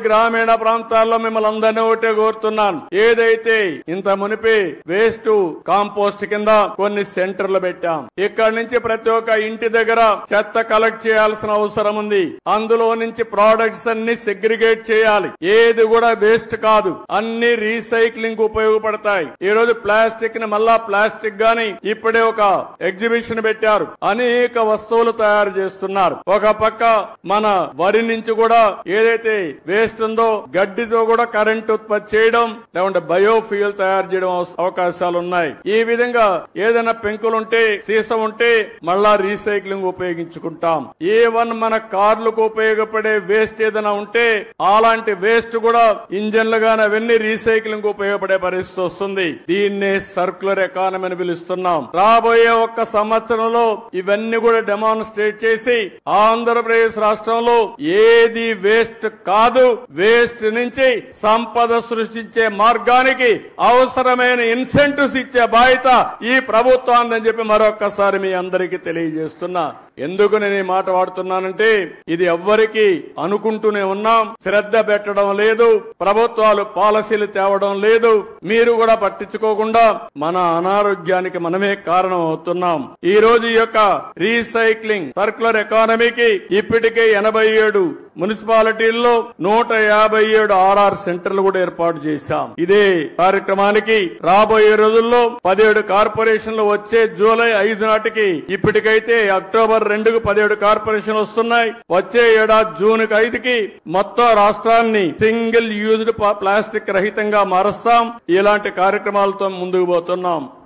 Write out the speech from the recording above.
గ్రామీణ ప్రాంతాల్లో మిమ్మల్ని అందరినీ ఒకటే కోరుతున్నాను, ఏదైతే ఇంత మునిపి వేస్ట్ కాంపోస్ట్ కింద కొన్ని సెంటర్లు పెట్టాం. ఇక్కడి నుంచి ప్రతి ఒక్క ఇంటి దగ్గర చెత్త కలెక్ట్ చేయాల్సిన అవసరం ఉంది. అందులో నుంచి ప్రోడక్ట్స్ అన్ని సెగ్రిగేట్ చేయాలి. ఏది కూడా వేస్ట్ కాదు, అన్ని రీసైక్లింగ్ ఉపయోగపడతాయి. ఈ రోజు ప్లాస్టిక్ ని మళ్ళా ప్లాస్టిక్ గాని ఇప్పుడే ఒక ఎగ్జిబిషన్ పెట్టారు. అనేక వస్తువులు తయారు చేస్తున్నారు. ఒక పక్క మన వరి నుంచి కూడా ఏదైతే వేస్ట్ ఉందో గడ్డితో కూడా కరెంట్ ఉత్పత్తి చేయడం, లేకుంటే బయోఫ్యూయల్ తయారు చేయడం అవకాశాలు ఉన్నాయి. ఈ విధంగా ఏదైనా పెంకులుంటే సీసం ఉంటే మళ్ళా రీసైక్లింగ్ ఉపయోగించుకుంటాం. ఏవన్ మన కార్లకు ఉపయోగపడే వేస్ట్ ఏదైనా ఉంటే అలాంటి వేస్ట్ కూడా ఇంజన్లు గాని అవన్నీ రీసైక్లింగ్ ఉపయోగపడే పరిస్థితి వస్తుంది. దీన్నే సర్క్యులర్ ఎకానమీ అని పిలుస్తున్నాం. రాబోయే ఒక్క సంవత్సరంలో ఇవన్నీ కూడా డెమాన్స్ట్రేట్ చేసి ఆంధ్రప్రదేశ్ రాష్ట్రంలో ఏది వేస్ట్ కాదు, వేస్ట్ నుంచి సంపద సృష్టించే మార్గానికి అవసరమైన ఇన్సెంటివ్స్ ఇచ్చే బాధ్యత ఈ ప్రభుత్వాన్ని చెప్పి మరొక్కసారి మీ అందరికీ తెలియజేస్తున్నా. ఎందుకు నేను ఈ మాట వాడుతున్నానంటే ఇది ఎవ్వరికి అనుకుంటూనే ఉన్నాం, శ్రద్ధ పెట్టడం లేదు, ప్రభుత్వాలు పాలసీలు తేవడం లేదు, మీరు కూడా పట్టించుకోకుండా మన అనారోగ్యానికి మనమే కారణం అవుతున్నాం. ఈ రోజు ఈ యొక్క రీసైక్లింగ్ సర్క్యులర్ ఎకానమీకి ఇప్పటికే 87 మున్సిపాలిటీల్లో 157 ఆర్ఆర్ సెంటర్లు కూడా ఏర్పాటు చేశాం. ఇదే కార్యక్రమానికి రాబోయే రోజుల్లో 17 కార్పొరేషన్లు వచ్చే జూలై 5 నాటికి, ఇప్పటికైతే అక్టోబర్ 2కు 17 కార్పొరేషన్లు వస్తున్నాయి. వచ్చే ఏడాది జూన్ 5కి మొత్తం రాష్ట్రాన్ని సింగిల్ యూజ్డ్ ప్లాస్టిక్ రహితంగా మారుస్తాం. ఇలాంటి కార్యక్రమాలతో ముందుకు పోతున్నాం.